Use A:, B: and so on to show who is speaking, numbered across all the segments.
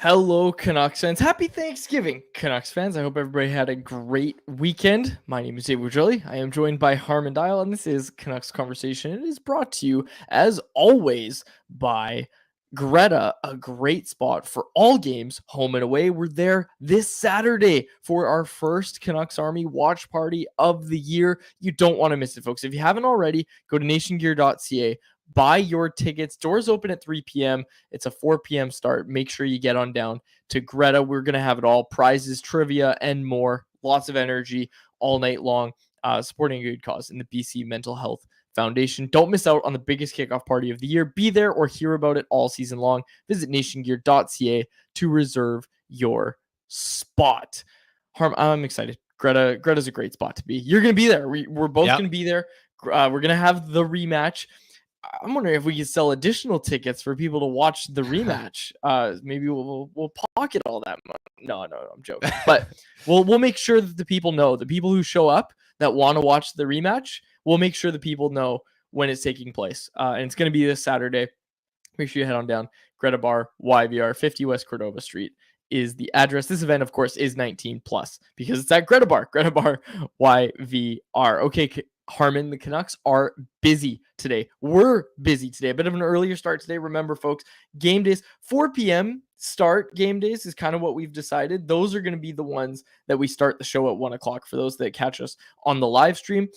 A: Hello, Canucks fans. Happy Thanksgiving, Canucks fans. I hope everybody had a great weekend. My name is Dave Woodrelly. I am joined by Harmon Dial, and this is Canucks Conversation. It is brought to you, as always, by Greta, a great spot for all games, home and away. We're there this Saturday for our first Canucks Army watch party of the year. You don't want to miss it, folks. If you haven't already, go to nationgear.ca. Buy your tickets. Doors open at 3 p.m. It's a 4 p.m. start. Make sure you get on down to Greta. We're going to have it all. Prizes, trivia, and more. Lots of energy all night long, supporting a good cause in the BC Mental Health Foundation. Don't miss out on the biggest kickoff party of the year. Be there or hear about it all season long. Visit nationgear.ca to reserve your spot. I'm excited. Greta's a great spot to be. You're going to be there. We're both going to be there. We're going to have the rematch. I'm wondering if we could sell additional tickets for people to watch the rematch. Maybe we'll pocket all that money. No, I'm joking. But we'll make sure that the people know. The people who show up that want to watch the rematch, we'll make sure the people know when it's taking place. And it's going to be this Saturday. Make sure you head on down. Greta Bar, YVR, 50 West Cordova Street is the address. This event, of course, is 19 plus because it's at Greta Bar YVR. Okay, Harmon, the Canucks are busy today. We're busy today. A bit of an earlier start today. Remember, folks, game days, 4 p.m. start game days is kind of what we've decided. Those are going to be the ones that we start the show at 1 o'clock for those that catch us on the live stream.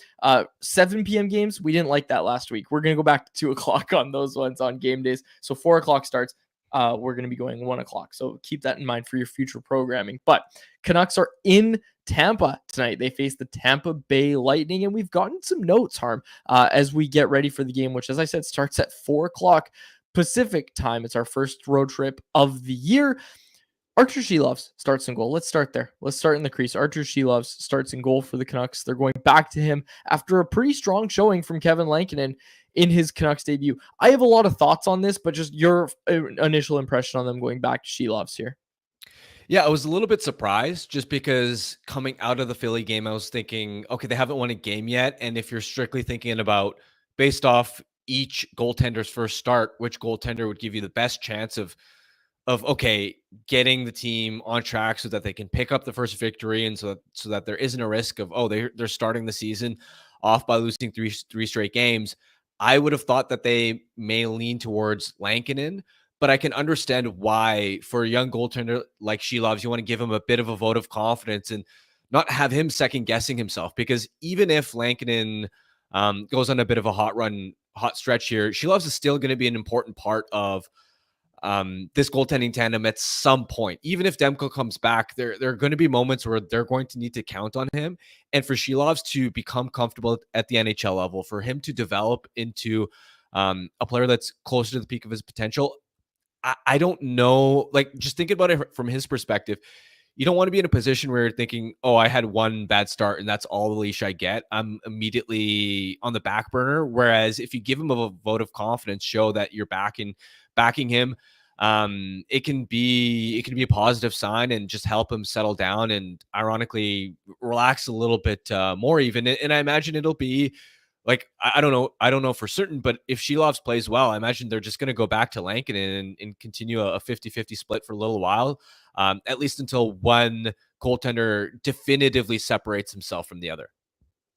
A: 7 p.m. games, we didn't like that last week. We're going to go back to 2 o'clock on those ones on game days. So 4 o'clock starts. We're going to be going 1 o'clock. So keep that in mind for your future programming. But Canucks are in Tampa tonight. They face the Tampa Bay Lightning, and we've gotten some notes, Harm, as we get ready for the game, which, as I said, starts at 4 o'clock Pacific time. It's our first road trip of the year. Archer Sheloves starts in goal. Let's start there. Let's start in the crease. Archer Sheloves starts in goal for the Canucks. They're going back to him after a pretty strong showing from Kevin Lankinen in his Canucks debut. I have a lot of thoughts on this, but just your initial impression on them going back to Sheloves here.
B: Yeah, I was a little bit surprised just because coming out of the Philly game, I was thinking, okay, they haven't won a game yet. And if you're strictly thinking about based off each goaltender's first start, which goaltender would give you the best chance of okay, getting the team on track so that they can pick up the first victory and so that there isn't a risk of, oh, they're starting the season off by losing three straight games. I would have thought that they may lean towards Lankinen, but I can understand why for a young goaltender like Sheloves, you want to give him a bit of a vote of confidence and not have him second guessing himself, because even if Lankinen goes on a bit of a hot stretch here, Sheloves is still going to be an important part of this goaltending tandem at some point. Even if Demko comes back, there are going to be moments where they're going to need to count on him. And for Sheloves to become comfortable at the NHL level, for him to develop into a player that's closer to the peak of his potential, I don't know. Like, just thinking about it from his perspective, you don't want to be in a position where you're thinking, oh, I had one bad start and that's all the leash I get. I'm immediately on the back burner. Whereas if you give him a vote of confidence, show that you're backing him, it can be a positive sign and just help him settle down and ironically relax a little bit more even. And I imagine it'll be like, I don't know for certain, but if Sheloves plays well, I imagine they're just going to go back to Lankinen and continue a 50-50 split for a little while, at least until one goaltender definitively separates himself from the other.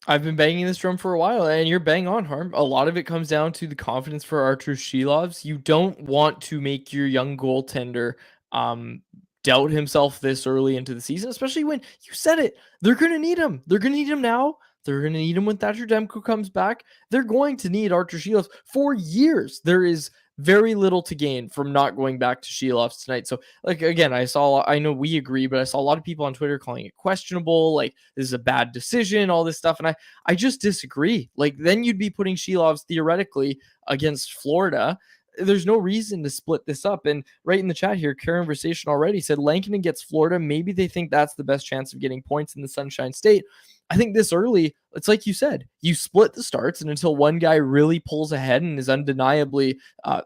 A: I've been banging this drum for a while, and you're bang on, Harm. A lot of it comes down to the confidence for Archer Sheloves. You don't want to make your young goaltender doubt himself this early into the season, especially when you said it. They're going to need him. They're going to need him now. They're going to need him when Thatcher Demko comes back. They're going to need Archer Sheloves for years. There is very little to gain from not going back to Sheloves tonight. So, like, again, I know we agree, but I saw a lot of people on Twitter calling it questionable, like this is a bad decision, all this stuff. And I just disagree. Like, then you'd be putting Sheloves theoretically against Florida. There's no reason to split this up. And right in the chat here, Conversation already said Lankinen gets Florida. Maybe they think that's the best chance of getting points in the Sunshine State. I think this early, it's like you said, you split the starts, and until one guy really pulls ahead and is undeniably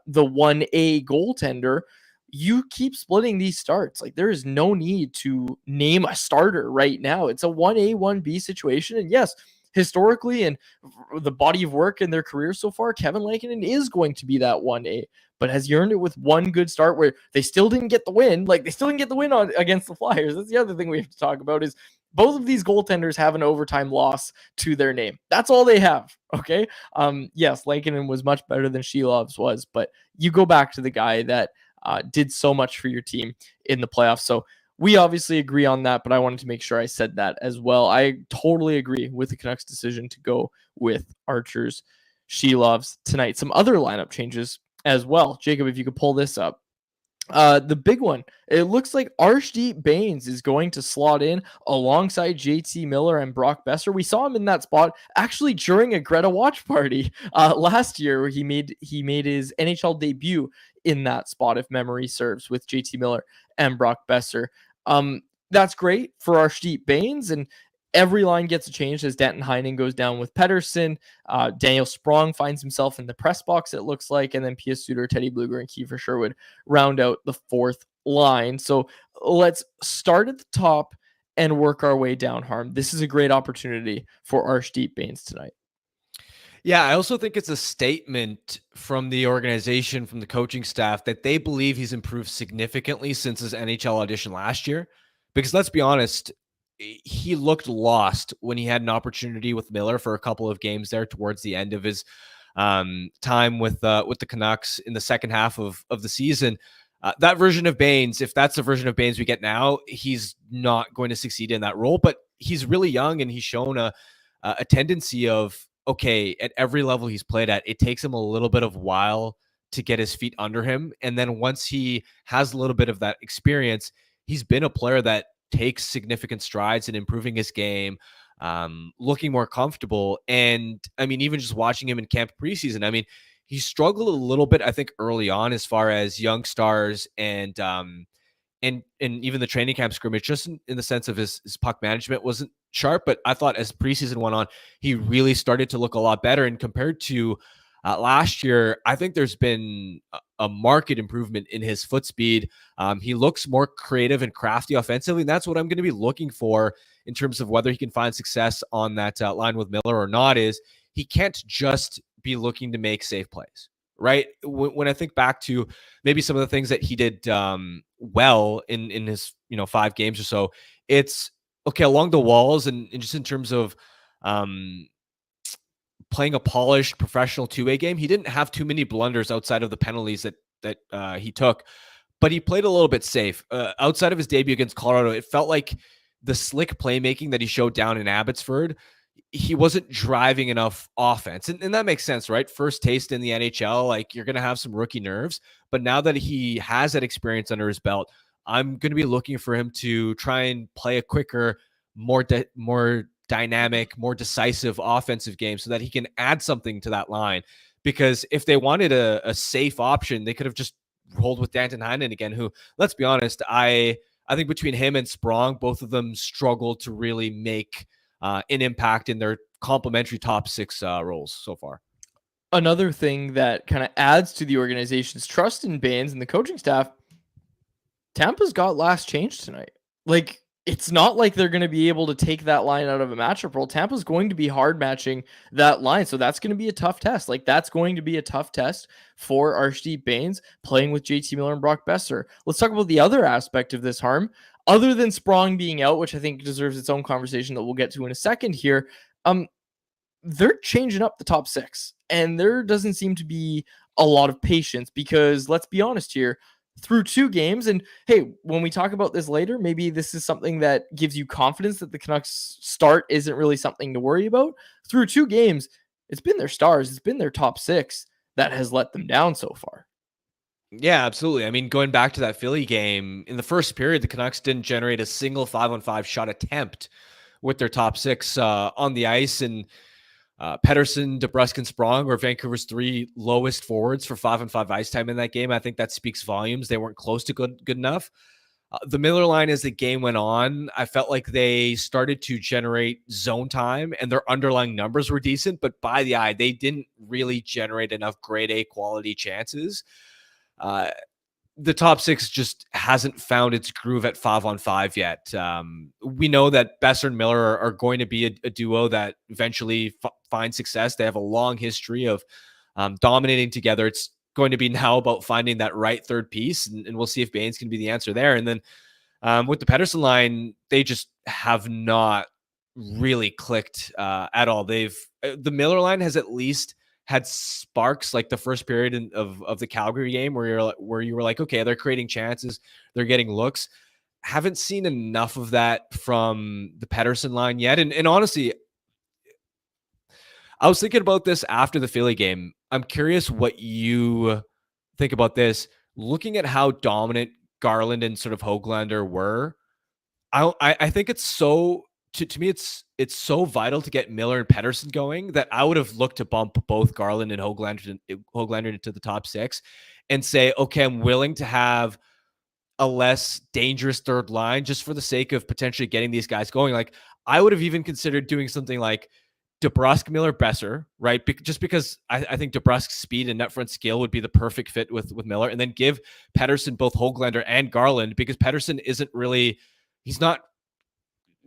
A: the 1A goaltender, you keep splitting these starts. Like, there is no need to name a starter right now. It's a 1A, 1B situation. And yes, historically and the body of work in their career so far, Kevin Lankinen is going to be that 1A, but has he earned it with one good start where they still didn't get the win? Like, they still didn't get the win against the Flyers. That's the other thing we have to talk about is both of these goaltenders have an overtime loss to their name. That's all they have. Okay. Yes, Lankinen was much better than Shelov's was, but you go back to the guy that did so much for your team in the playoffs. So we obviously agree on that, but I wanted to make sure I said that as well. I totally agree with the Canucks decision to go with Archers, Shelov's tonight. Some other lineup changes as well. Jacob, if you could pull this up. The big one, it looks like Arshdeep Bains is going to slot in alongside JT Miller and Brock Besser. We saw him in that spot actually during a Greta watch party last year, where he made his NHL debut in that spot, if memory serves, with JT Miller and Brock Besser. That's great for Arshdeep Bains, and every line gets a change as Danton Heinen goes down with Pettersson. Daniel Sprong finds himself in the press box, it looks like, and then Pius Suter, Teddy Bluger, and Kiefer Sherwood round out the fourth line. So let's start at the top and work our way down, Harm. This is a great opportunity for Arshdeep Bains tonight.
B: Yeah, I also think it's a statement from the organization, from the coaching staff, that they believe he's improved significantly since his NHL audition last year. Because let's be honest, he looked lost when he had an opportunity with Miller for a couple of games there towards the end of his time with the Canucks in the second half of the season. That version of Bains, if that's the version of Bains we get now, he's not going to succeed in that role. But he's really young, and he's shown a tendency of, okay, at every level he's played at, it takes him a little bit of while to get his feet under him. And then once he has a little bit of that experience, he's been a player that takes significant strides in improving his game, looking more comfortable. And I mean, even just watching him in camp preseason, I mean, he struggled a little bit, I think, early on as far as young stars and even the training camp scrimmage, just in the sense of his puck management wasn't sharp. But I thought as preseason went on, he really started to look a lot better. And compared to last year, I think there's been a marked improvement in his foot speed. He looks more creative and crafty offensively, and that's what I'm going to be looking for in terms of whether he can find success on that line with Miller or not. Is he can't just be looking to make safe plays, right? When I think back to maybe some of the things that he did well in his 5 games or so, it's okay along the walls and just in terms of playing a polished professional two-way game. He didn't have too many blunders outside of the penalties that he took, but he played a little bit safe. Outside of his debut against Colorado, it felt like the slick playmaking that he showed down in Abbotsford, he wasn't driving enough offense. And that makes sense, right? First taste in the NHL, like, you're going to have some rookie nerves. But now that he has that experience under his belt, I'm going to be looking for him to try and play a quicker, more dynamic, more decisive offensive game so that he can add something to that line. Because if they wanted a safe option, they could have just rolled with Danton Heinen again, who, let's be honest, I think between him and Sprong, both of them struggled to really make an impact in their complementary top 6 roles so far.
A: Another thing that kind of adds to the organization's trust in Bains and the coaching staff, Tampa's got last change tonight. Like, it's not like they're going to be able to take that line out of a matchup role. Tampa's going to be hard matching that line. So that's going to be a tough test. Like, that's going to be a tough test for Arshdeep Bains playing with JT Miller and Brock Besser. Let's talk about the other aspect of this, Harm. Other than Sprong being out, which I think deserves its own conversation that we'll get to in a second here, they're changing up the top 6. And there doesn't seem to be a lot of patience because, let's be honest here, through 2 games, and hey, when we talk about this later, maybe this is something that gives you confidence that the Canucks start isn't really something to worry about. Through 2 games, it's been their stars, it's been their top 6 that has let them down so far.
B: Yeah, absolutely. I mean, going back to that Philly game, in the first period, the Canucks didn't generate a single 5-on-5 shot attempt with their top 6 on the ice. And Pettersson, DeBrusk, and Sprong were Vancouver's 3 lowest forwards for 5-on-5 ice time in that game. I think that speaks volumes. They weren't close to good enough. The Miller line, as the game went on, I felt like they started to generate zone time and their underlying numbers were decent, but by the eye, they didn't really generate enough grade A quality chances. the top six just hasn't found its groove at 5-on-5 yet. We know that Besser and Miller are going to be a duo that eventually finds success. They have a long history of dominating together. It's going to be now about finding that right third piece, and we'll see if Bains can be the answer there. And then with the Pettersson line, they just have not really clicked at all. The Miller line has at least had sparks like the first period of the Calgary game where you were like, okay, they're creating chances, they're getting looks. Haven't seen enough of that from the Pettersson line yet. And honestly, I was thinking about this after the Philly game. I'm curious what you think about this. Looking at how dominant Garland and sort of Höglander were, I think it's so to me it's so vital to get Miller and Pettersson going that I would have looked to bump both Garland and Höglander into the top six and say, okay, I'm willing to have a less dangerous third line just for the sake of potentially getting these guys going. Like I would have even considered doing something like DeBrusk, Miller, Besser, right? Just because I think DeBrusk's speed and net front skill would be the perfect fit with Miller, and then give Pettersson both Höglander and Garland, because Pettersson he's not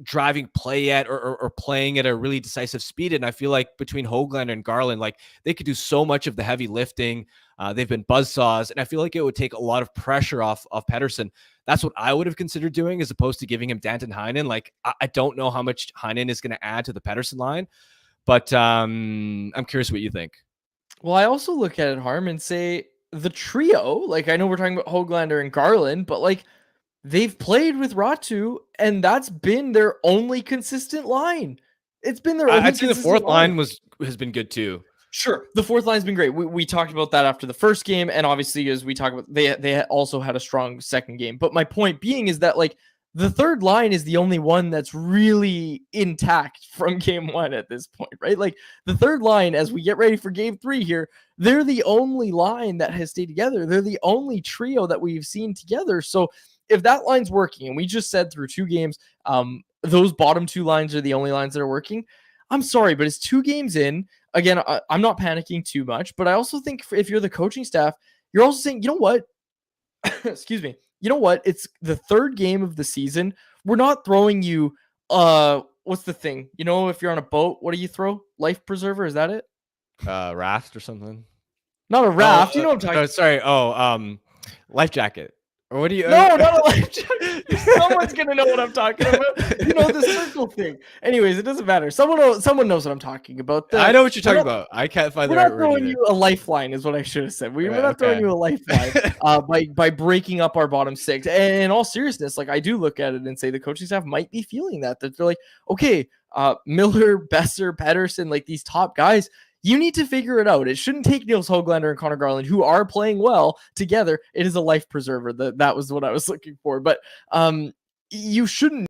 B: driving play yet or playing at a really decisive speed. And I feel like between Höglander and Garland, like they could do so much of the heavy lifting. They've been buzzsaws, and I feel like it would take a lot of pressure off Pettersson. That's what I would have considered doing, as opposed to giving him Danton Heinen. Like I don't know how much Heinen is going to add to the Pettersson line, but I'm curious what you think.
A: Well, I also look at it, Harm, and say the trio, like I know we're talking about Höglander and Garland, but like they've played with Ratu, and that's been their only consistent line. It's been their only
B: I'd say the
A: consistent
B: fourth line has been good too.
A: Sure. The fourth line's been great. We talked about that after the first game. And obviously, as we talk about, they also had a strong second game. But my point being is that, like, the third line is the only one that's really intact from game one at this point, right? Like, the third line, as we get ready for game three here, they're the only line that has stayed together. They're the only trio that we've seen together. So if that line's working, and we just said through two games, those bottom two lines are the only lines that are working. I'm sorry, but it's 2 games in. Again, I'm not panicking too much, but I also think if you're the coaching staff, you're also saying, you know what? Excuse me. You know what? It's the third game of the season. We're not throwing you, what's the thing? You know, if you're on a boat, what do you throw? Life preserver? Is that it?
B: Raft or something?
A: Not a raft. You know what I'm talking about.
B: Sorry. Life jacket. Or what do you?
A: No, not a life jacket. Someone's gonna know what I'm talking about. You know, the circle thing. Anyways, it doesn't matter. Someone knows what I'm talking about.
B: I know what you're talking about. I can't find the right word.
A: We're not throwing you a lifeline, is what I should have said. We're not throwing you a lifeline by breaking up our bottom six. And in all seriousness, like I do look at it and say the coaching staff might be feeling that they're like, okay, Miller, Besser, Pettersson, like these top guys. You need to figure it out. It shouldn't take Nils Höglander and Connor Garland, who are playing well together. It is a life preserver. That was what I was looking for. But you shouldn't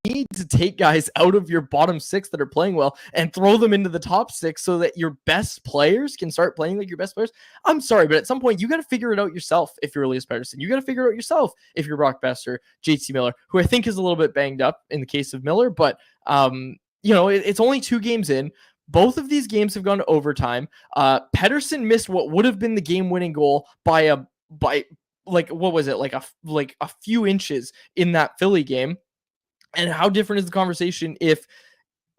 A: need to take guys out of your bottom six that are playing well and throw them into the top six so that your best players can start playing like your best players. I'm sorry, but at some point you got to figure it out yourself. If you're Elias Pettersson, you got to figure it out yourself. If you're Brock Besser, JT Miller, who I think is a little bit banged up in the case of Miller, but it's only 2 games in. Both of these games have gone to overtime. Pettersson missed what would have been the game-winning goal by what was it, like a few inches in that Philly game. And how different is the conversation if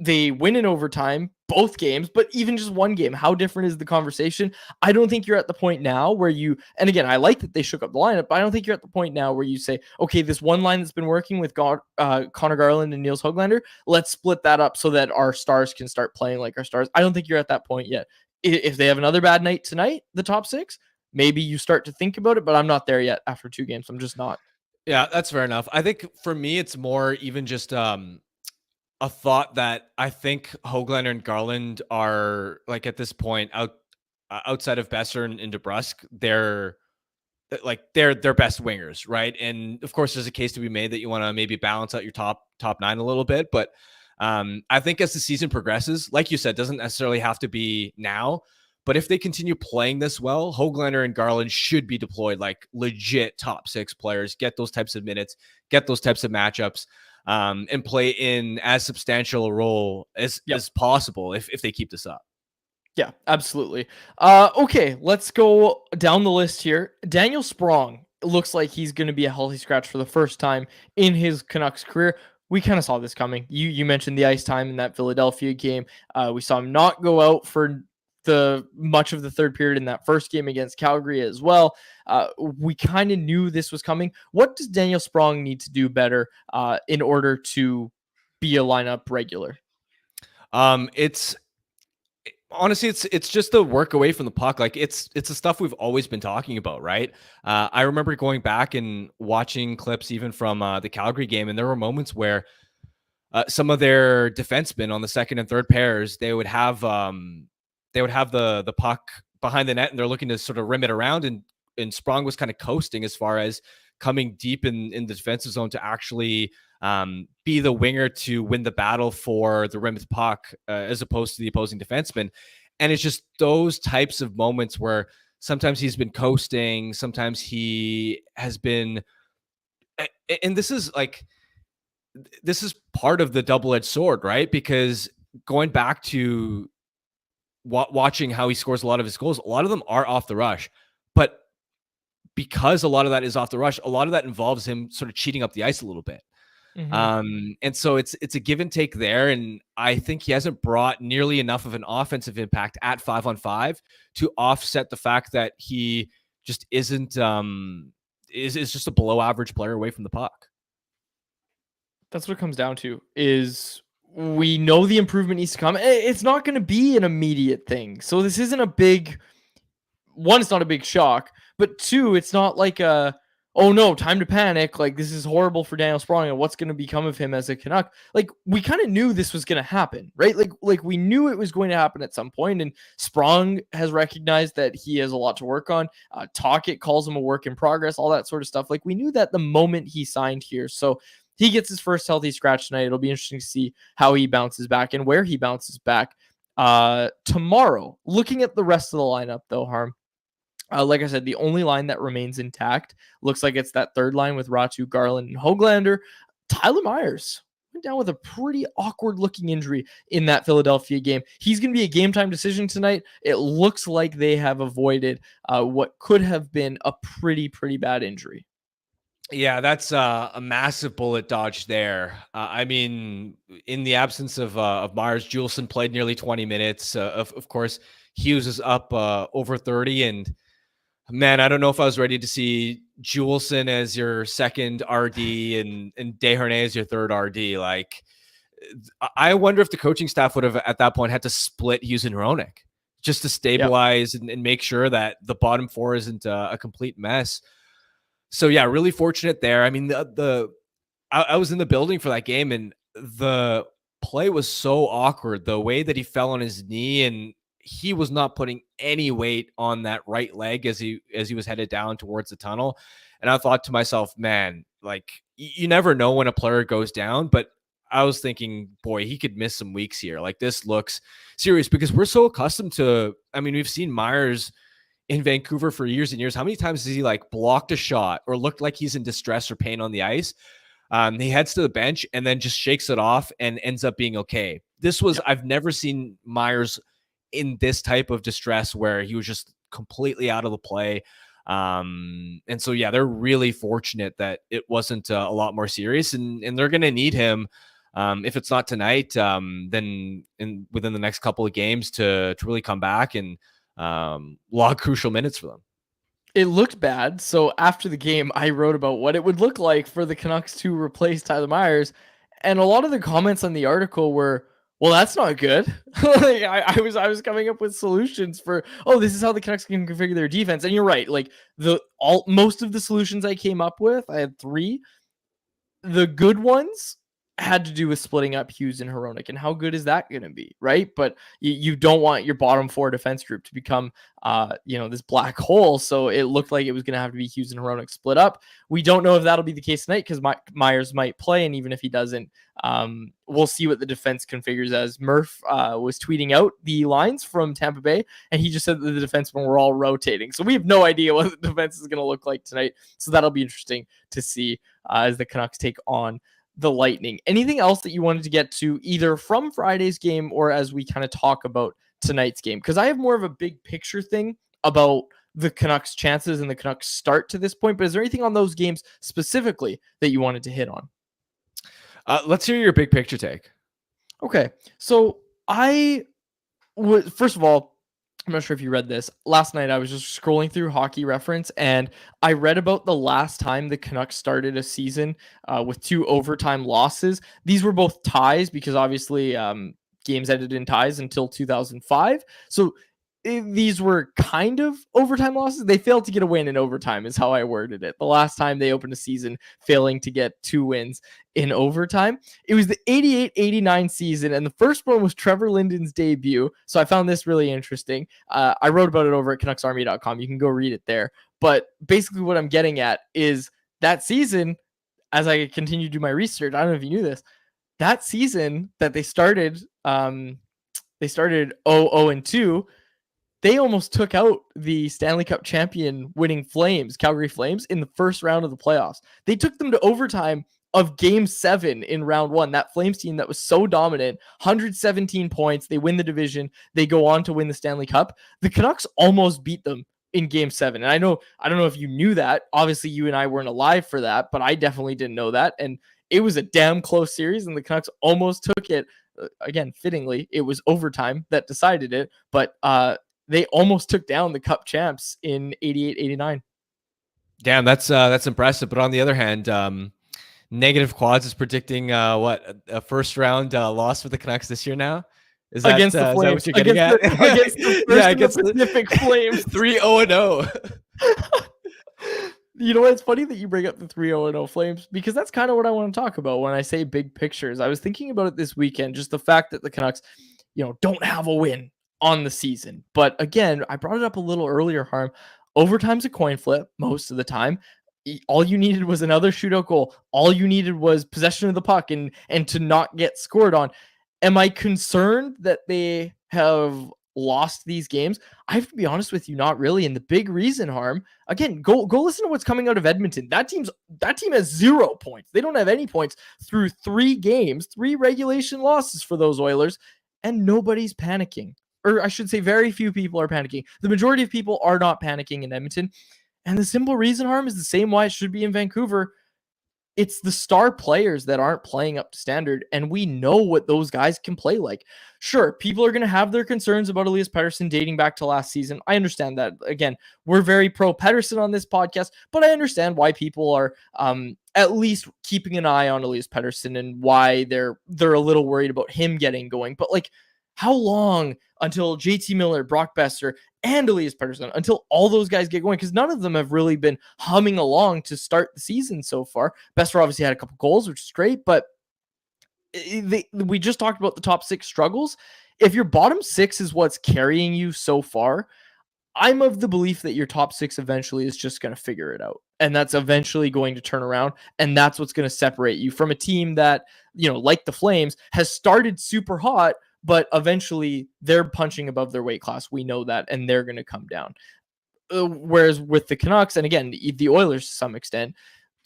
A: they win in overtime, both games, but even just one game? How different is the conversation? I don't think you're at the point now where and again, I like that they shook up the lineup, but I don't think you're at the point now where you say, okay, this one line that's been working with Connor Garland and Nils Höglander, let's split that up so that our stars can start playing like our stars. I don't think you're at that point yet. If they have another bad night tonight, the top 6, maybe you start to think about it, but I'm not there yet after 2 games. I'm just not.
B: Yeah, that's fair enough. I think for me, it's more even just a thought that I think Höglander and Garland are, like, at this point outside of Besser and DeBrusk, they're best wingers, right? And of course, there's a case to be made that you want to maybe balance out your top 9 a little bit, but I think as the season progresses, like you said, doesn't necessarily have to be now. But if they continue playing this well, Höglander and Garland should be deployed like legit top 6 players, get those types of minutes, get those types of matchups, and play in as substantial a role as possible if they keep this up.
A: Yeah, absolutely. Okay, let's go down the list here. Daniel Sprong. it looks like he's going to be a healthy scratch for the first time in his Canucks career. We kind of saw this coming. You mentioned the ice time in that Philadelphia game. We saw him not go out for the much of the third period in that first game against Calgary as well. We kind of knew this was coming. What does Daniel Sprong need to do better in order to be a lineup regular?
B: It's honestly, it's just the work away from the puck. Like it's the stuff we've always been talking about, right? I remember going back and watching clips even from the Calgary game, and there were moments where some of their defensemen on the second and third pairs, they would have the puck behind the net, and they're looking to sort of rim it around, and Sprong was kind of coasting as far as coming deep in the defensive zone to actually be the winger to win the battle for the rim of the puck as opposed to the opposing defenseman. And it's just those types of moments where sometimes he's been coasting, sometimes he has been, and this is part of the double-edged sword, right? Because going back to watching how he scores a lot of his goals, a lot of them are off the rush, but because a lot of that is off the rush, a lot of that involves him sort of cheating up the ice a little bit. And so it's a give and take there. And I think he hasn't brought nearly enough of an offensive impact at 5-on-5 to offset the fact that he just isn't, is just a below average player away from the puck.
A: That's what it comes down to, is we know the improvement needs to come. It's not going to be an immediate thing. So this isn't a big one. It's not a big shock, but two, it's not like oh no, time to panic. Like, this is horrible for Daniel Sprong and what's going to become of him as a Canuck. Like, we kind of knew this was going to happen, right? Like we knew it was going to happen at some point, and Sprong has recognized that he has a lot to work on. Talkett calls him a work in progress, all that sort of stuff. Like, we knew that the moment he signed here. So he gets his first healthy scratch tonight. It'll be interesting to see how he bounces back and where he bounces back tomorrow. Looking at the rest of the lineup, though, Harm, like I said, the only line that remains intact looks like it's that third line with Ratu, Garland, and Höglander. Tyler Myers went down with a pretty awkward-looking injury in that Philadelphia game. He's going to be a game-time decision tonight. It looks like they have avoided what could have been a pretty bad injury.
B: Yeah, that's a massive bullet dodge there. I mean, in the absence of Myers, Juleson played nearly 20 minutes. Of course, Hughes is up over 30, and man, I don't know if I was ready to see Juleson as your second RD and Desharnais as your third RD. Like, I wonder if the coaching staff would have at that point had to split Hughes and Hronek just to stabilize and make sure that the bottom four isn't a complete mess. So yeah, really fortunate there. I mean, I was in the building for that game, and the play was so awkward. The way that he fell on his knee, and he was not putting any weight on that right leg as he was headed down towards the tunnel. And I thought to myself, man, like, you never know when a player goes down, but I was thinking, boy, he could miss some weeks here. Like, this looks serious, because we're so accustomed to, I mean, we've seen Myers in Vancouver for years and years. How many times has he like blocked a shot or looked like he's in distress or pain on the ice? He heads to the bench and then just shakes it off and ends up being okay. This was, I've never seen Myers in this type of distress where he was just completely out of the play. And so, yeah, they're really fortunate that it wasn't a lot more serious, and they're going to need him. If it's not tonight, then within the next couple of games to really come back and log crucial minutes for them.
A: It looked bad. So after the game, I wrote about what it would look like for the Canucks to replace Tyler Myers. And a lot of the comments on the article were, well, that's not good. Like, I was coming up with solutions for, oh, this is how the Canucks can configure their defense. And you're right. Like, most of the solutions I came up with, I had 3. The good ones had to do with splitting up Hughes and Hronek, and how good is that going to be, right? But you don't want your bottom 4 defense group to become, this black hole. So it looked like it was going to have to be Hughes and Hronek split up. We don't know if that'll be the case tonight, because Myers might play, and even if he doesn't, we'll see what the defense configures as. Murph was tweeting out the lines from Tampa Bay, and he just said that the defensemen were all rotating. So we have no idea what the defense is going to look like tonight. So that'll be interesting to see as the Canucks take on the Lightning. Anything else that you wanted to get to, either from Friday's game or as we kind of talk about tonight's game? Because I have more of a big picture thing about the Canucks' chances and the Canucks' start to this point. But is there anything on those games specifically that you wanted to hit on?
B: Let's hear your big picture take.
A: Okay, so I was, first of all, I'm not sure if you read this. Last night, I was just scrolling through Hockey Reference, and I read about the last time the Canucks started a season with 2 overtime losses. These were both ties because obviously games ended in ties until 2005. So these were kind of overtime losses. They failed to get a win in overtime is how I worded it. The last time they opened a season failing to get 2 wins in overtime. It was the 88-89 season, and the first one was Trevor Linden's debut. So I found this really interesting. I wrote about it over at CanucksArmy.com. You can go read it there. But basically what I'm getting at is that season, as I continue to do my research, I don't know if you knew this, that season that they started 0-2, they almost took out the Stanley Cup champion winning Calgary Flames, in the first round of the playoffs. They took them to overtime of Game 7 in round 1. That Flames team that was so dominant, 117 points. They win the division. They go on to win the Stanley Cup. The Canucks almost beat them in Game 7. And I don't know if you knew that. Obviously, you and I weren't alive for that, but I definitely didn't know that. And it was a damn close series, and the Canucks almost took it. Again, fittingly, it was overtime that decided it. But they almost took down the Cup champs in 88-89.
B: Damn, that's impressive. But on the other hand, Negative Quads is predicting a first round loss for the Canucks this year now. Is that,
A: against the Flames?
B: Is that what you're getting at?
A: Against the first against the Pacific Flames.
B: 3-0-0.
A: You know what? It's funny that you bring up the 3-0-0 Flames, because that's kind of what I want to talk about when I say big pictures. I was thinking about it this weekend, just the fact that the Canucks, don't have a win on the season. But again, I brought it up a little earlier, Harm. Overtime's a coin flip most of the time. All you needed was another shootout goal. All you needed was possession of the puck and to not get scored on. Am I concerned that they have lost these games? I have to be honest with you, not really. And the big reason, Harm, again, go listen to what's coming out of Edmonton. That team has 0 points. They don't have any points through 3 games, 3 regulation losses for those Oilers, and nobody's panicking. Or I should say very few people are panicking. The majority of people are not panicking in Edmonton. And the simple reason, Harm, is the same why it should be in Vancouver. It's the star players that aren't playing up to standard, and we know what those guys can play like. Sure, people are going to have their concerns about Elias Pettersson dating back to last season. I understand that. Again, we're very pro Pettersson on this podcast, but I understand why people are at least keeping an eye on Elias Pettersson and why they're a little worried about him getting going. But how long until JT Miller, Brock Besser, and Elias Pettersson, until all those guys get going? Because none of them have really been humming along to start the season so far. Besser obviously had a couple goals, which is great, but we just talked about the top 6 struggles. If your bottom 6 is what's carrying you so far, I'm of the belief that your top 6 eventually is just going to figure it out. And that's eventually going to turn around. And that's what's going to separate you from a team that, like the Flames, has started super hot, but eventually they're punching above their weight class. We know that, and they're going to come down. Whereas with the Canucks, and again, the Oilers to some extent,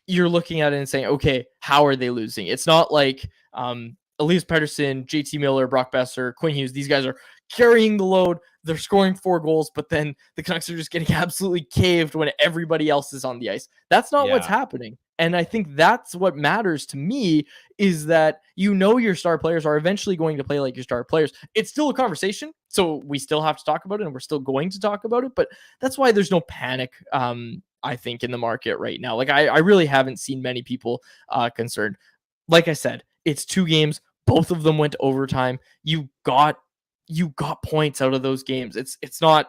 A: you're looking at it and saying, okay, how are they losing? It's not like Elias Pettersson, JT Miller, Brock Besser, Quinn Hughes, these guys are carrying the load. They're scoring 4 goals, but then the Canucks are just getting absolutely caved when everybody else is on the ice. That's not what's happening. And I think that's what matters to me, is that your star players are eventually going to play like your star players. It's still a conversation, so we still have to talk about it, and we're still going to talk about it, but that's why there's no panic, I think, in the market right now. I really haven't seen many people concerned. Like I said, it's 2 games. Both of them went to overtime. You got points out of those games. It's not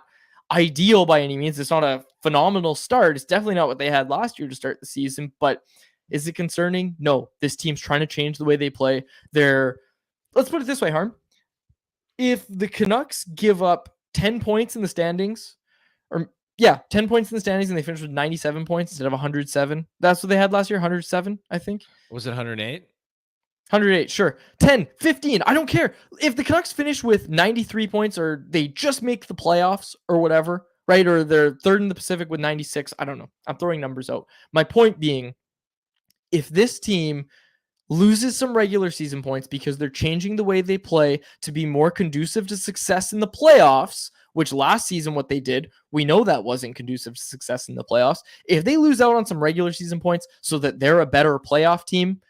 A: ideal by any means. It's not a phenomenal start. It's definitely not what they had last year to start the season, but is it concerning? No. This team's trying to change the way they play. Let's put it this way, Harm. If the Canucks give up 10 points in the standings, 10 points in the standings, and they finish with 97 points instead of 107. That's what they had last year, 107, I think.
B: Was it 108?
A: 108, sure. 10, 15, I don't care. If the Canucks finish with 93 points, or they just make the playoffs or whatever, right? Or they're 3rd in the Pacific with 96. I don't know. I'm throwing numbers out. My point being, if this team loses some regular season points because they're changing the way they play to be more conducive to success in the playoffs, which last season what they did, we know that wasn't conducive to success in the playoffs. If they lose out on some regular season points so that they're a better playoff team,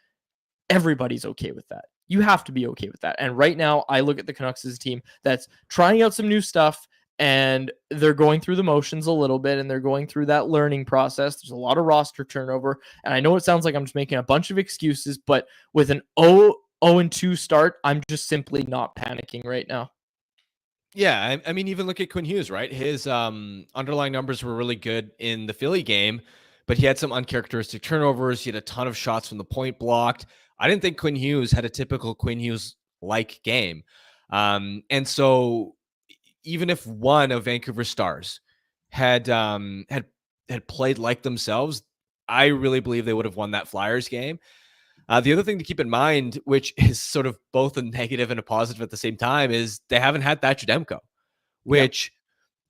A: everybody's okay with that. You have to be okay with that. And right now, I look at the Canucks as a team that's trying out some new stuff, and they're going through the motions a little bit, and they're going through that learning process. There's a lot of roster turnover, and I know it sounds like I'm just making a bunch of excuses, but with an 0-2 start, I'm just simply not panicking right now.
B: Yeah, I mean, even look at Quinn Hughes, right? His underlying numbers were really good in the Philly game, but he had some uncharacteristic turnovers. He had a ton of shots from the point blocked. I didn't think Quinn Hughes had a typical Quinn Hughes like game. And so even if one of Vancouver Stars had played like themselves, I really believe they would have won that Flyers game. The other thing to keep in mind, which is sort of both a negative and a positive at the same time, is they haven't had Thatcher Demko, which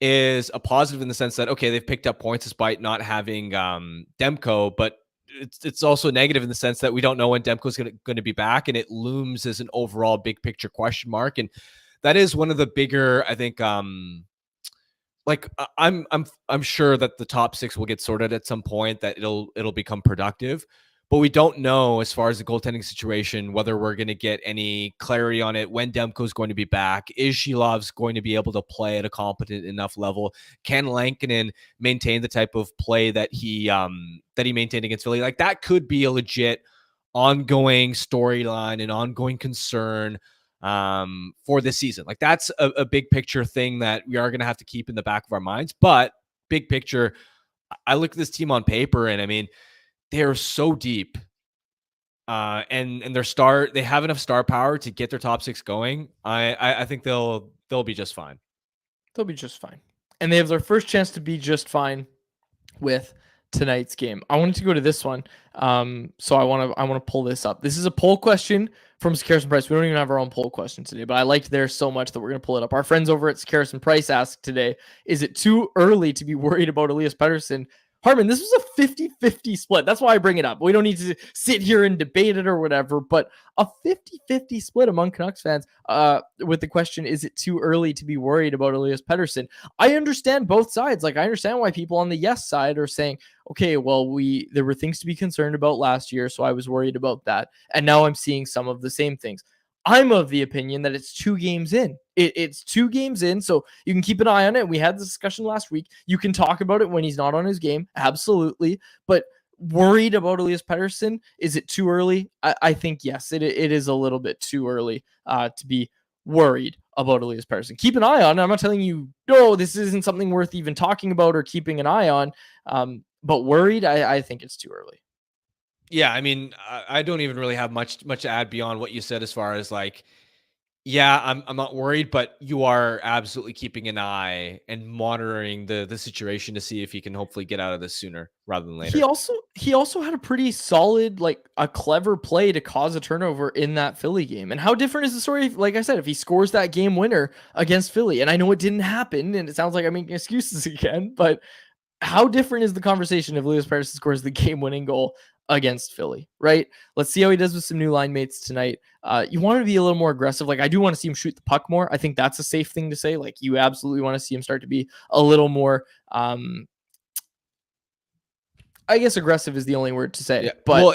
B: is a positive in the sense that, okay, they've picked up points despite not having Demko, but it's also negative in the sense that we don't know when Demko's going to be back, and it looms as an overall big picture question mark. And that is one of the bigger, I think, I'm sure that the top six will get sorted at some point, that it'll become productive, but we don't know as far as the goaltending situation whether we're going to get any clarity on it, when Demko's going to be back. Is Shilov's going to be able to play at a competent enough level? Can Lankinen maintain the type of play that he maintained against Philly? Like, that could be a legit ongoing storyline and ongoing concern for this season. Like, that's a big picture thing that we are going to have to keep in the back of our minds. But big picture, I look at this team on paper, and I mean, they're so deep, and they have enough star power to get their top six going. I think they'll be just fine.
A: They'll be just fine, and they have their first chance to be just fine with tonight's game. I wanted to go to this one, so I want to pull this up. This is a poll question from Scaris and Price. We don't even have our own poll question today, but I liked theirs so much that we're going to pull it up. Our friends over at Scaris and Price asked today, is it too early to be worried about Elias Pettersson? Harman, this was a 50-50 split. That's why I bring it up. We don't need to sit here and debate it or whatever, but a 50-50 split among Canucks fans with the question, is it too early to be worried about Elias Pettersson? I understand both sides. Like, I understand why people on the yes side are saying, okay, well, there were things to be concerned about last year, so I was worried about that. And now I'm seeing some of the same things. I'm of the opinion that it's 2 games in. It's 2 games in, so you can keep an eye on it. We had this discussion last week. You can talk about it when he's not on his game, absolutely. But worried about Elias Pettersson, is it too early? I think yes, it is a little bit too early to be worried about Elias Pettersson. Keep an eye on it. I'm not telling you, no, this isn't something worth even talking about or keeping an eye on. But worried, I think it's too early.
B: Yeah, I mean, I don't even really have much to add beyond what you said as far as, like, yeah, I'm not worried, but you are absolutely keeping an eye and monitoring the situation to see if he can hopefully get out of this sooner rather than later.
A: He also had a pretty solid, like a clever play to cause a turnover in that Philly game. And how different is the story, like I said, if he scores that game winner against Philly? And I know it didn't happen, and it sounds like I'm making excuses again, but how different is the conversation if Elias Pettersson scores the game-winning goal against Philly, right? Let's see how he does with some new line mates tonight. You want to be a little more aggressive. Like, I do want to see him shoot the puck more. I think that's a safe thing to say. Like, you absolutely want to see him start to be a little more, I guess aggressive is the only word to say.
B: Yeah.
A: But
B: well,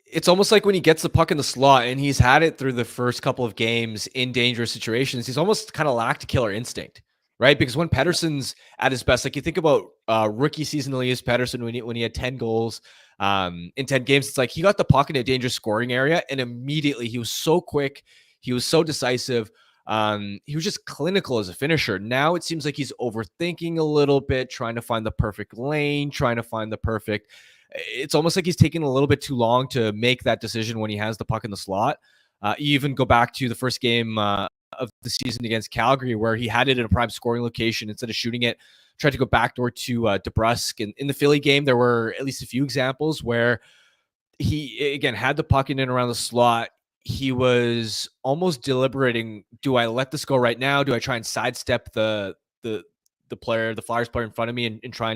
B: it's almost like when he gets the puck in the slot, and he's had it through the first couple of games in dangerous situations, he's almost kind of lacked killer instinct, right? Because when Pettersson's at his best, like, you think about rookie season Elias Pettersson when he had 10 goals in 10 games, it's like he got the puck in a dangerous scoring area, and immediately he was so quick, he was so decisive, he was just clinical as a finisher. Now it seems like he's overthinking a little bit, trying to find the perfect lane, trying to find the perfect. It's almost like he's taking a little bit too long to make that decision when he has the puck in the slot. You even go back to the first game of the season against Calgary, where he had it in a prime scoring location. Instead of shooting it, tried to go backdoor to DeBrusk. And in the Philly game, there were at least a few examples where he, again, had the puck in and around the slot. He was almost deliberating, do I let this go right now? Do I try and sidestep the Flyers player in front of me and try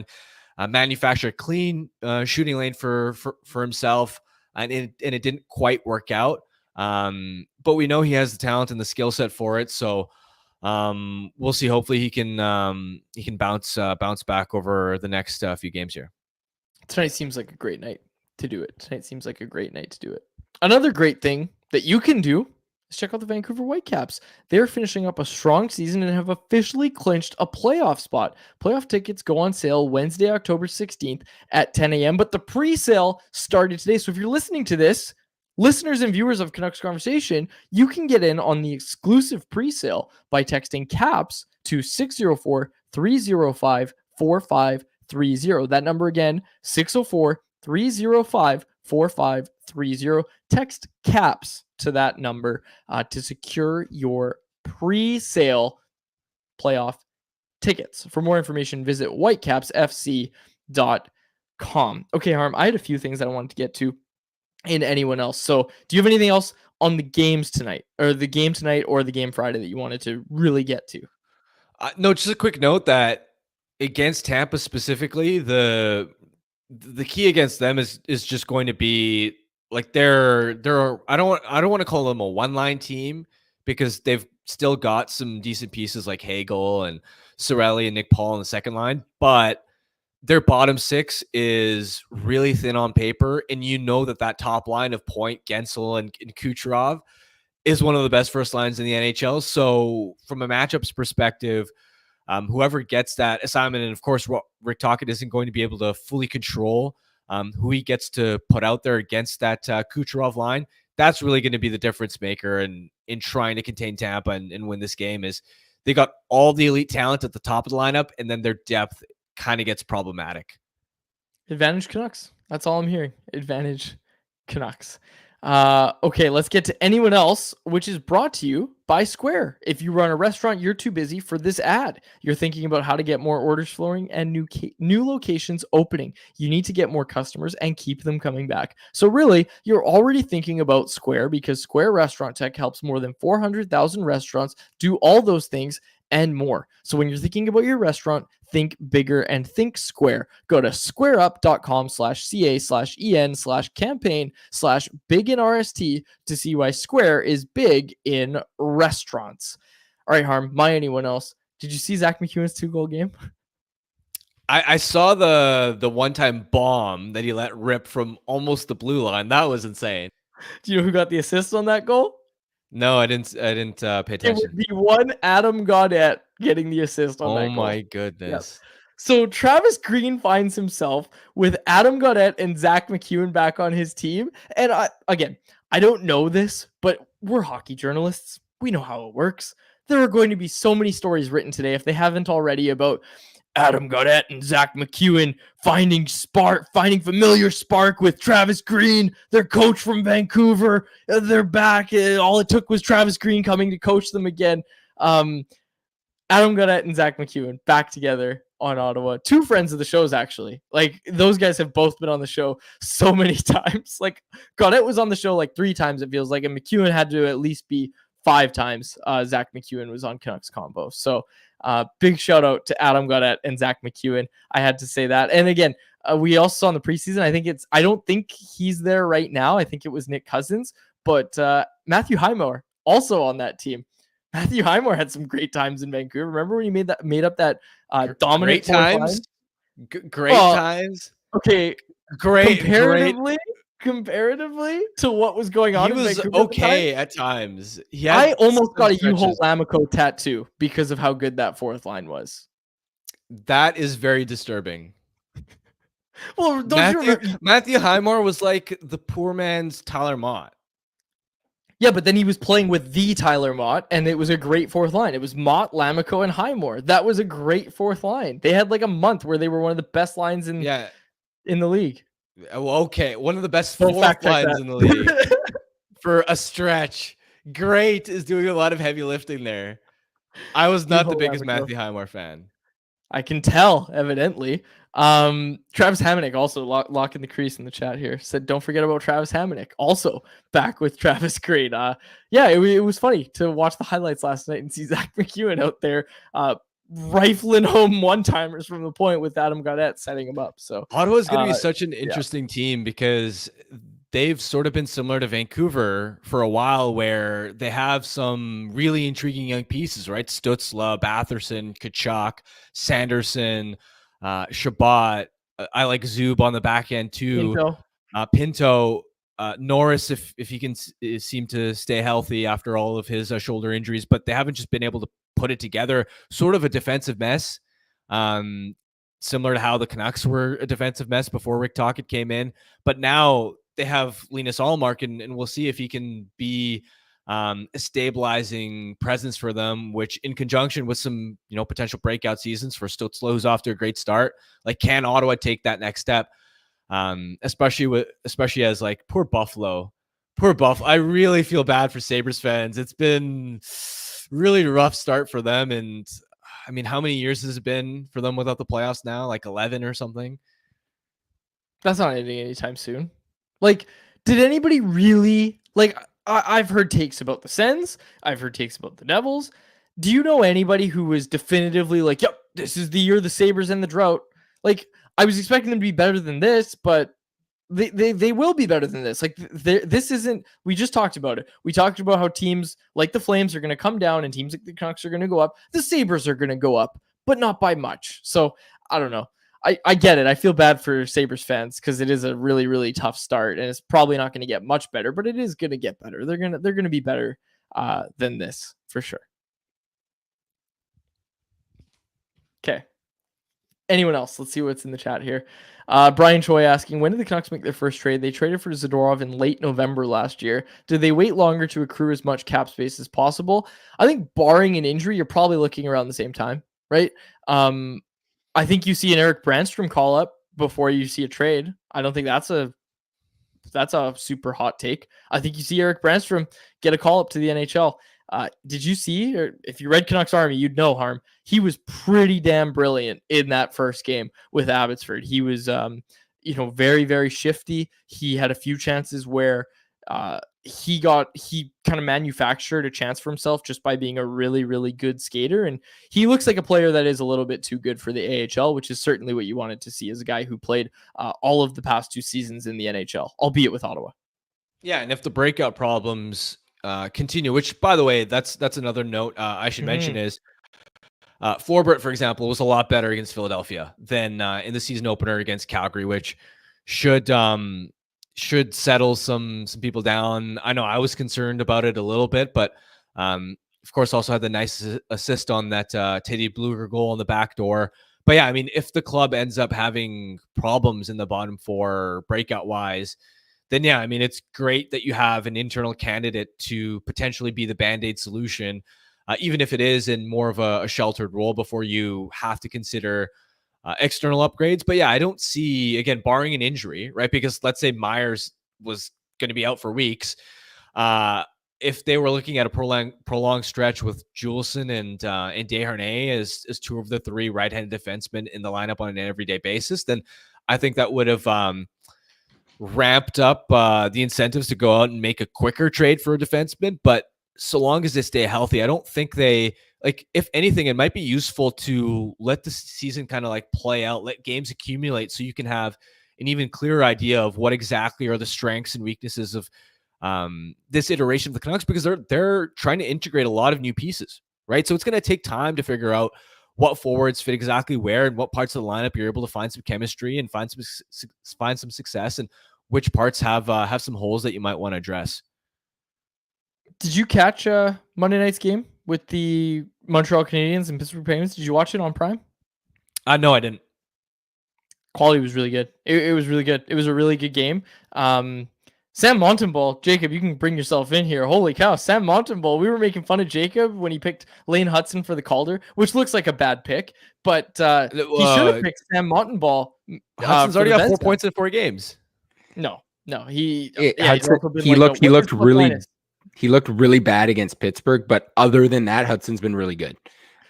B: and manufacture a clean shooting lane for himself? And it didn't quite work out. But we know he has the talent and the skill set for it. So We'll see. Hopefully he can bounce back over the next few games here.
A: Tonight seems like a great night to do it. Tonight seems like a great night to do it. Another great thing that you can do is check out the Vancouver Whitecaps. They're finishing up a strong season and have officially clinched a playoff spot. Playoff tickets go on sale Wednesday, October 16th at 10 a.m., but the pre-sale started today. So if you're listening to this, listeners and viewers of Canucks Conversation, you can get in on the exclusive pre-sale by texting CAPS to 604-305-4530. That number again, 604-305-4530. Text CAPS to that number to secure your pre-sale playoff tickets. For more information, visit whitecapsfc.com. Okay, Harm, I had a few things that I wanted to get to in anyone else. So do you have anything else on the games tonight, or the game tonight, or the game Friday that you wanted to really get to?
B: No, just a quick note that against Tampa specifically, the key against them is just going to be like they're I don't want to call them a one-line team, because they've still got some decent pieces like Hagel and Sorelli and Nick Paul in the second line, but their bottom six is really thin on paper, and you know that top line of Point, Gensel, and Kucherov is one of the best first lines in the NHL. So from a matchups perspective, whoever gets that assignment, and of course Rick Tocchet isn't going to be able to fully control who he gets to put out there against that Kucherov line. That's really going to be the difference maker in trying to contain Tampa and win this game. Is they got all the elite talent at the top of the lineup, and then their depth kind of gets problematic.
A: Advantage Canucks. That's all I'm hearing. Advantage Canucks. Okay, let's get to anyone else, which is brought to you by Square. If you run a restaurant, you're too busy for this ad. You're thinking about how to get more orders flowing and new locations opening. You need to get more customers and keep them coming back. So really, you're already thinking about Square, because Square Restaurant Tech helps more than 400,000 restaurants do all those things and more. So when you're thinking about your restaurant, think bigger and think Square. Go to squareup.com/ca/en/campaign/big-in-RST to see why Square is big in restaurants. All right, Harm, my anyone else. Did you see Zach McEwen's 2-goal game?
B: I saw the one-time bomb that he let rip from almost the blue line. That was insane.
A: Do you know who got the assist on that goal?
B: No, I didn't pay attention.
A: It would be one Adam Gaudette getting the assist on that goal.
B: Oh my goodness.
A: Yep. So Travis Green finds himself with Adam Gaudette and Zach McEwen back on his team. And I don't know this, but we're hockey journalists. We know how it works. There are going to be so many stories written today, if they haven't already, about Adam Gaudette and Zach McEwen finding familiar spark with Travis Green, their coach from Vancouver. They're back. All it took was Travis Green coming to coach them again. Adam Gaudette and Zach McEwen back together on Ottawa. Two friends of the shows, actually. Like, those guys have both been on the show so many times. Like, Gaudette was on the show like 3 times, it feels like, and McEwen had to at least be 5 times. Zach McEwen was on Canucks Combo. So big shout out to Adam Gaudette and Zach McEwen. I had to say that. And again, we also saw in the preseason, I don't think he's there right now. I think it was Nick Cousins, but Matthew Highmore also on that team. Matthew Highmore had some great times in Vancouver. Remember when he made up that dominant
B: times? Great times.
A: Okay, comparatively to what was going on,
B: he was
A: Vancouver
B: okay at times.
A: I almost got a Juho Lammikko tattoo because of how good that fourth line was.
B: That is very disturbing.
A: Well,
B: Matthew Highmore was like the poor man's Tyler Mott.
A: Yeah, but then he was playing with the Tyler Mott, and it was a great fourth line. It was Mott, Lammikko, and Highmore. That was a great fourth line. They had like a month where they were one of the best lines in the league.
B: Well, okay, one of the best fourth lines in the league for a stretch. Great is doing a lot of heavy lifting there. I was not the biggest Matthew Highmore fan.
A: I can tell, evidently. Travis Hamonic also locking the crease in the chat here. Said, don't forget about Travis Hamonic. Also back with Travis Green. It was funny to watch the highlights last night and see Zach McEwen out there rifling home one-timers from the point with Adam Gaudette setting him up. So
B: Ottawa's going to be such an interesting team because they've sort of been similar to Vancouver for a while, where they have some really intriguing young pieces, right? Stützle, Batherson, Kachuk, Sanderson, Shabbat. I like Zub on the back end too. Pinto, Norris, if he can seem to stay healthy after all of his shoulder injuries, but they haven't just been able to put it together. Sort of a defensive mess, similar to how the Canucks were a defensive mess before Rick Tocchet came in. But now they have Linus Ullmark, and we'll see if he can be a stabilizing presence for them, which in conjunction with some, potential breakout seasons for Stützle, who's off to a great start. Like, can Ottawa take that next step? Especially as like poor Buffalo. I really feel bad for Sabres fans. It's been really rough start for them. And I mean, how many years has it been for them without the playoffs now? Like 11 or something?
A: That's not ending anytime soon. Like, did anybody really, like, I've heard takes about the Sens. I've heard takes about the Devils. Do you know anybody who was definitively like, yep, this is the year the Sabres end the drought? Like, I was expecting them to be better than this, but they will be better than this. Like, this isn't, we just talked about it. We talked about how teams like the Flames are going to come down and teams like the Canucks are going to go up. The Sabres are going to go up, but not by much. So I don't know. I get it. I feel bad for Sabres fans because it is a really, really tough start, and it's probably not going to get much better, but it is going to get better. They're going to be better than this for sure. Okay. Anyone else? Let's see what's in the chat here. Brian Choi asking, when did the Canucks make their first trade? They traded for Zadorov in late November last year. Did they wait longer to accrue as much cap space as possible? I think barring an injury, you're probably looking around the same time, right? I think you see an Eric Brandstrom call up before you see a trade. I don't think that's a super hot take. I think you see Eric Brandstrom get a call up to the NHL. Did you see, or if you read Canucks Army, you'd know, Harm, he was pretty damn brilliant in that first game with Abbotsford. He was, very, very shifty. He had a few chances where he kind of manufactured a chance for himself just by being a really, really good skater. And he looks like a player that is a little bit too good for the AHL, which is certainly what you wanted to see as a guy who played all of the past 2 seasons in the NHL, albeit with Ottawa.
B: Yeah, and if the breakout problems continue, which, by the way, that's another note I should mention is Forbert, for example, was a lot better against Philadelphia than in the season opener against Calgary, which should settle some people down. I know I was concerned about it a little bit, but of course also had the nice assist on that Teddy Bluger goal on the back door. But yeah, I mean, if the club ends up having problems in the bottom 4 breakout wise, then yeah, I mean, it's great that you have an internal candidate to potentially be the Band-Aid solution, even if it is in more of a sheltered role before you have to consider external upgrades. But yeah, I don't see, again, barring an injury, right? Because let's say Myers was going to be out for weeks. If they were looking at a prolonged stretch with Juleson and Desharnais as 2 of the 3 right-handed defensemen in the lineup on an everyday basis, then I think that would have ramped up the incentives to go out and make a quicker trade for a defenseman. But so long as they stay healthy, I don't think they, like, if anything, it might be useful to let the season kind of like play out, let games accumulate so you can have an even clearer idea of what exactly are the strengths and weaknesses of this iteration of the Canucks, because they're trying to integrate a lot of new pieces, right? So it's going to take time to figure out what forwards fit exactly where and what parts of the lineup you're able to find some chemistry and find some success, and which parts have some holes that you might want to address.
A: Did you catch Monday night's game with the Montreal Canadiens and Pittsburgh Penguins? Did you watch it on Prime?
B: No, I didn't.
A: Quality was really good. It was really good. It was a really good game. Sam Montembeault, Jacob, you can bring yourself in here. Holy cow, Sam Montembeault. We were making fun of Jacob when he picked Lane Hudson for the Calder, which looks like a bad pick, but he should have picked Sam Montembeault.
B: Hudson's already got 4 points in 4 games.
A: No, he
C: looked really bad against Pittsburgh, but other than that, Hudson's been really good.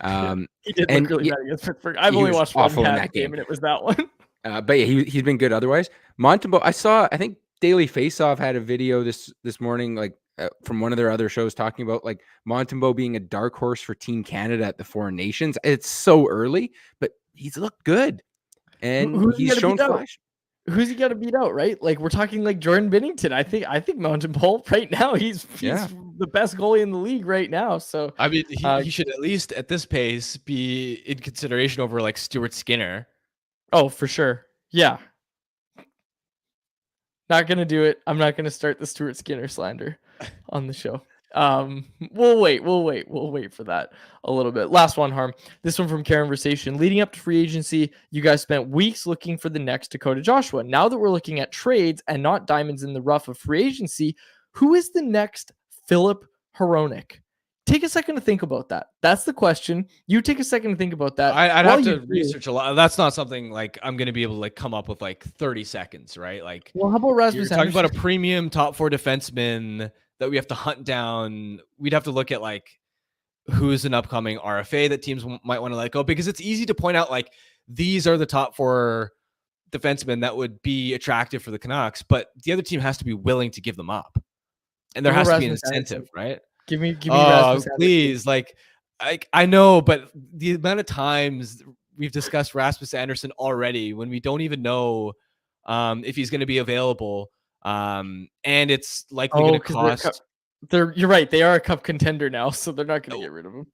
A: He did look really bad against Pittsburgh. I've only watched one that game, and it was that one.
C: But yeah, he's been good otherwise. Montembeault, I think Daily Faceoff had a video this morning, like from one of their other shows, talking about like Montembeault being a dark horse for Team Canada at the Foreign Nations. It's so early, but he's looked good, and he's shown flash.
A: who's he got to beat out, right? Like we're talking like Jordan Binnington. I think Mountain Bolt right now he's the best goalie in the league right now. So
B: I mean, he should at least at this pace be in consideration over like Stuart Skinner.
A: Oh, for sure. Yeah. Not gonna do it. I'm not gonna start the Stuart Skinner slander on the show. We'll wait for that a little bit. Last one, Harm. This one from Conversation. Leading up to free agency, you guys spent weeks looking for the next Dakota Joshua. Now that we're looking at trades and not diamonds in the rough of free agency, who is the next Philip Hronek? Take a second to think about that. That's the question. You take a second to think about that.
B: I'd have to research a lot. That's not something like I'm going to be able to like come up with like 30 seconds, right? Like,
A: well, how about Rasmus
B: You're talking
A: Anderson?
B: about a premium top 4 defenseman that we have to hunt down. We'd have to look at like who's an upcoming RFA that teams might want to let go, because it's easy to point out like these are the top 4 defensemen that would be attractive for the Canucks, but the other team has to be willing to give them up, and there has to be an incentive, right?
A: Give me
B: Rasmus please. Like I know, but the amount of times we've discussed Rasmus Anderson already when we don't even know if he's going to be available. And it's likely going to cost.
A: You're right. They are a cup contender now, so they're not going to get rid of him.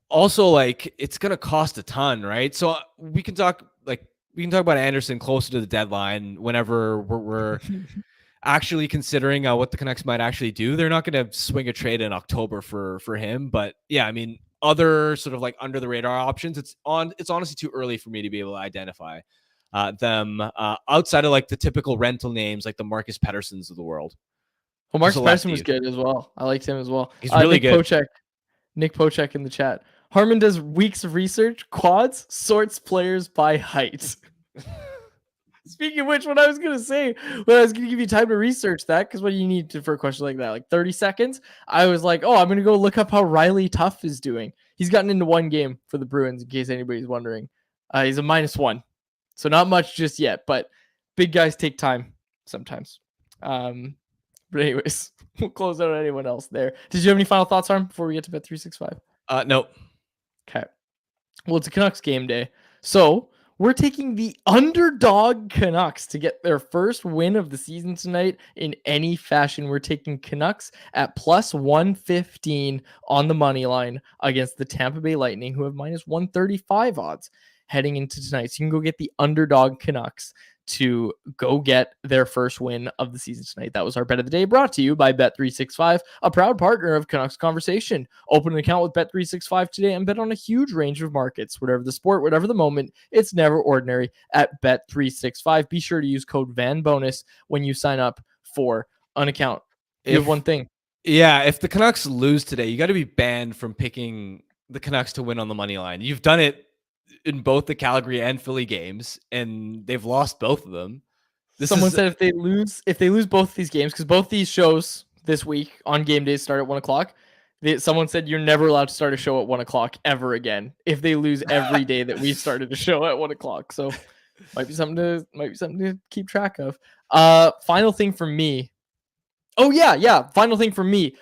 B: Also, like it's going to cost a ton, right? So we can talk about Anderson closer to the deadline whenever we're actually considering what the Canucks might actually do. They're not going to swing a trade in October for him, but yeah, I mean, other sort of like under the radar options, it's honestly too early for me to be able to identify them outside of like the typical rental names like the Marcus Petterssons of the world.
A: Well, Marcus Pettersson was good as well. I liked him as well.
B: He's really good.
A: Nick Pochek in the chat. Harmon does weeks of research. Quads sorts players by height. Speaking of which, what I was going to give you time to research that, because what do you need for a question like that? Like 30 seconds? I was like, I'm going to go look up how Riley Tuff is doing. He's gotten into one game for the Bruins, in case anybody's wondering. He's a -1. So not much just yet, but big guys take time sometimes. But anyways, we'll close out on anyone else there. Did you have any final thoughts, Harm, before we get to Bet365?
B: No.
A: Okay. Well, it's a Canucks game day. So we're taking the underdog Canucks to get their first win of the season tonight in any fashion. We're taking Canucks at +115 on the money line against the Tampa Bay Lightning, who have -135 odds heading into tonight. So you can go get the underdog Canucks to go get their first win of the season tonight. That was our bet of the day, brought to you by Bet365, a proud partner of Canucks Conversation. Open an account with Bet365 today and bet on a huge range of markets. Whatever the sport, whatever the moment, it's never ordinary at Bet365. Be sure to use code VANBONUS when you sign up for an account. You have one thing.
B: Yeah, if the Canucks lose today, you got to be banned from picking the Canucks to win on the money line. You've done it in both the Calgary and Philly games, and they've lost both of them.
A: Someone said if they lose both these games, because both these shows this week on game days start at 1:00. Someone said you're never allowed to start a show at 1:00 ever again if they lose every day that we started a show at 1:00. So might be something to keep track of. Final thing for me. Oh yeah. Final thing for me.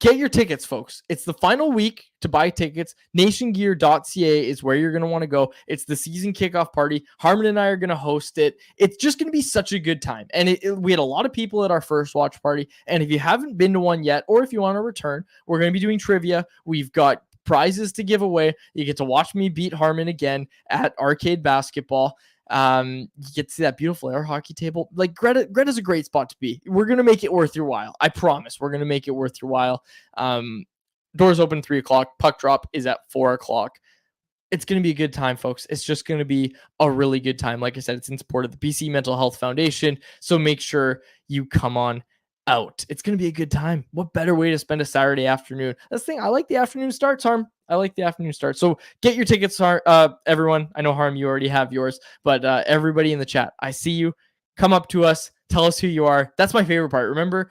A: Get your tickets, folks. It's the final week to buy tickets. Nationgear.ca is where you're going to want to go. It's the season kickoff party. Harmon and I are going to host it. It's just going to be such a good time. And we had a lot of people at our first watch party. And if you haven't been to one yet, or if you want to return, we're going to be doing trivia. We've got prizes to give away. You get to watch me beat Harmon again at arcade basketball. You get to see that beautiful air hockey table. Like Greta's a great spot to be. We're gonna make it worth your while. I promise. We're gonna make it worth your while. Doors open 3:00. Puck drop is at 4:00. It's gonna be a good time, folks. It's just gonna be a really good time. Like I said, it's in support of the BC Mental Health Foundation. So make sure you come on out. It's going to be a good time. What better way to spend a Saturday afternoon? That's the thing. I like the afternoon starts, Harm. I like the afternoon start. So get your tickets, everyone. I know, Harm, you already have yours, but everybody in the chat, I see you. Come up to us. Tell us who you are. That's my favorite part. Remember,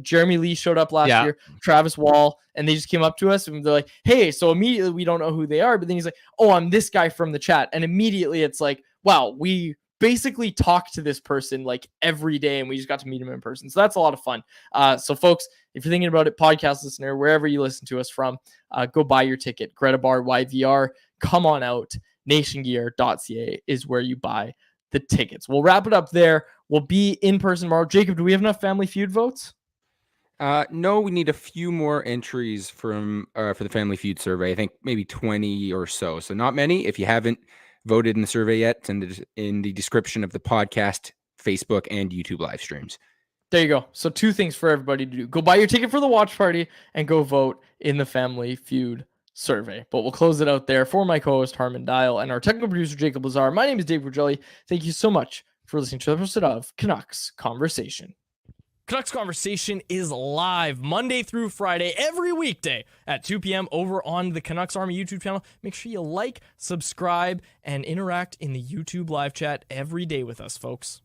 A: Jeremy Lee showed up last year, Travis Wall, and they just came up to us and they're like, hey, so immediately we don't know who they are, but then he's like, oh, I'm this guy from the chat. And immediately it's like, wow, we basically talk to this person like every day and we just got to meet him in person. So that's a lot of fun. So folks, if you're thinking about it, podcast listener, wherever you listen to us from, go buy your ticket. Greta Bar YVR, come on out. Nationgear.ca is where you buy the tickets. We'll wrap it up there. will be in person tomorrow. Jacob, do we have enough Family Feud votes?
C: No, we need a few more entries from for the Family Feud survey. I think maybe 20 or so. So not many. If you haven't voted in the survey yet, it's in the description of the podcast, Facebook, and YouTube live streams.
A: There you go. So 2 things for everybody to do. Go buy your ticket for the watch party and go vote in the Family Feud survey. But we'll close it out there. For my co-host Harmon Dial and our technical producer Jacob Lazar, my name is Dave Rugelli. Thank you so much for listening to the episode of Canucks Conversation. Canucks Conversation is live Monday through Friday, every weekday at 2 p.m. over on the Canucks Army YouTube channel. Make sure you like, subscribe, and interact in the YouTube live chat every day with us, folks.